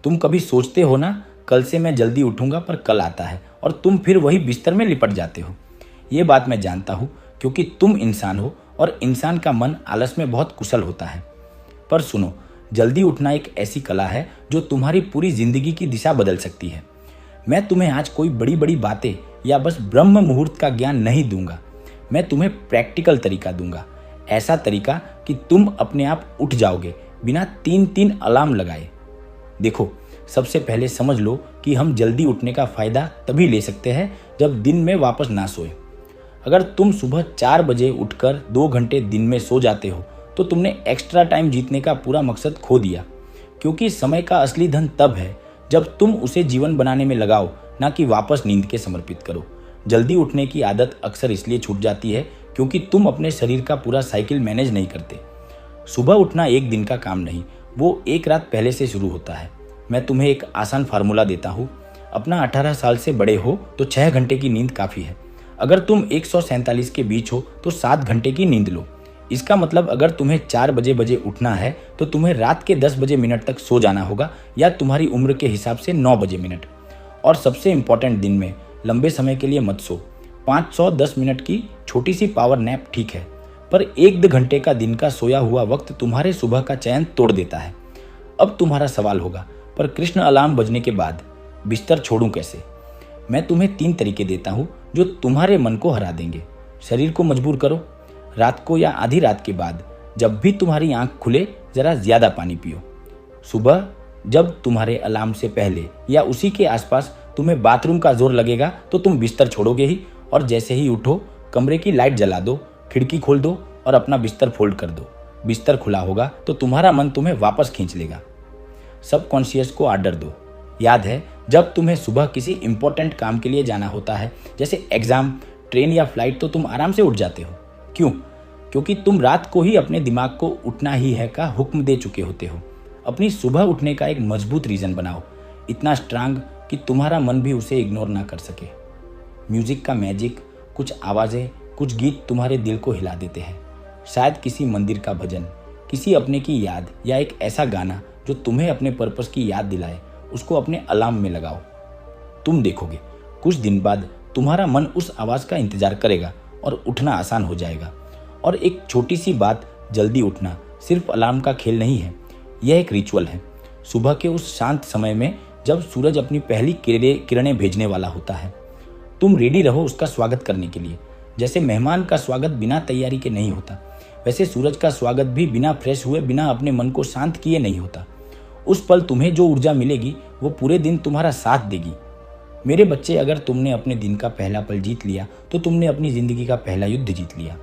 तुम कभी सोचते हो ना, कल से मैं जल्दी उठूंगा, पर कल आता है और तुम फिर वही बिस्तर में लिपट जाते हो। ये बात मैं जानता हूँ, क्योंकि तुम इंसान हो और इंसान का मन आलस में बहुत कुशल होता है। पर सुनो, जल्दी उठना एक ऐसी कला है जो तुम्हारी पूरी जिंदगी की दिशा बदल सकती है। मैं तुम्हें आज कोई बड़ी बड़ी बातें या बस ब्रह्म मुहूर्त का ज्ञान नहीं दूंगा। मैं तुम्हें प्रैक्टिकल तरीका दूंगा, ऐसा तरीका कि तुम अपने आप उठ जाओगे बिना 3-3 अलार्म लगाए। देखो, सबसे पहले समझ लो कि हम जल्दी उठने का फायदा तभी ले सकते हैं जब दिन में वापस ना सोए। अगर तुम सुबह 4 बजे उठकर 2 घंटे दिन में सो जाते हो तो तुमने एक्स्ट्रा टाइम जीतने का पूरा मकसद खो दिया, क्योंकि समय का असली धन तब है जब तुम उसे जीवन बनाने में लगाओ, ना कि वापस नींद के समर्पित करो। जल्दी उठने की आदत अक्सर इसलिए छूट जाती है क्योंकि तुम अपने शरीर का पूरा साइकिल मैनेज नहीं करते। सुबह उठना एक दिन का काम नहीं, वो एक रात पहले से शुरू होता है। मैं तुम्हें एक आसान फार्मूला देता हूँ। अपना 18 साल से बड़े हो तो 6 घंटे की नींद काफ़ी है। अगर तुम 147 के बीच हो तो 7 घंटे की नींद लो। इसका मतलब अगर तुम्हें 4 बजे उठना है तो तुम्हें रात के 10 बजे मिनट तक सो जाना होगा, या तुम्हारी उम्र के हिसाब से 9 बजे मिनट। और सबसे इम्पॉर्टेंट, दिन में लंबे समय के लिए मत सो। 510 मिनट की छोटी सी पावर नैप ठीक है, पर 1-2 घंटे का दिन का सोया हुआ वक्त तुम्हारे सुबह का चैन तोड़ देता है। अब तुम्हारा सवाल होगा, पर कृष्ण, अलार्म बजने के बाद बिस्तर छोड़ूं कैसे? मैं तुम्हें 3 तरीके देता हूं जो तुम्हारे मन को हरा देंगे। शरीर को मजबूर करो। रात को या आधी रात के बाद जब भी तुम्हारी आंख खुले, जरा ज्यादा पानी पियो। सुबह जब तुम्हारे अलार्म से पहले या उसी के आसपास तुम्हें बाथरूम का जोर लगेगा तो तुम बिस्तर छोड़ोगे ही, और जैसे ही उठो कमरे की लाइट जला दो, खिड़की खोल दो और अपना बिस्तर फोल्ड कर दो। बिस्तर खुला होगा तो तुम्हारा मन तुम्हें वापस खींच लेगा। सबकॉन्शियस को ऑर्डर दो। याद है, जब तुम्हें सुबह किसी इंपॉर्टेंट काम के लिए जाना होता है, जैसे एग्जाम, ट्रेन या फ्लाइट, तो तुम आराम से उठ जाते हो। क्यों? क्योंकि तुम रात को ही अपने दिमाग को उठना ही है का हुक्म दे चुके होते हो। अपनी सुबह उठने का एक मजबूत रीजन बनाओ, इतना स्ट्रांग कि तुम्हारा मन भी उसे इग्नोर ना कर सके। म्यूजिक का मैजिक, कुछ आवाज़ें, कुछ गीत तुम्हारे दिल को हिला देते हैं। शायद किसी मंदिर का भजन, किसी अपने की याद, या एक ऐसा गाना जो तुम्हें अपने पर्पस की याद दिलाए, उसको अपने अलार्म में लगाओ। तुम देखोगे कुछ दिन बाद तुम्हारा मन उस आवाज़ का इंतजार करेगा और उठना आसान हो जाएगा। और एक छोटी सी बात, जल्दी उठना सिर्फ अलार्म का खेल नहीं है, यह एक रिचुअल है। सुबह के उस शांत समय में जब सूरज अपनी पहली किरणें भेजने वाला होता है, तुम रेडी रहो उसका स्वागत करने के लिए। जैसे मेहमान का स्वागत बिना तैयारी के नहीं होता, वैसे सूरज का स्वागत भी बिना फ्रेश हुए, बिना अपने मन को शांत किए नहीं होता। उस पल तुम्हें जो ऊर्जा मिलेगी वो पूरे दिन तुम्हारा साथ देगी। मेरे बच्चे, अगर तुमने अपने दिन का पहला पल जीत लिया तो तुमने अपनी जिंदगी का पहला युद्ध जीत लिया।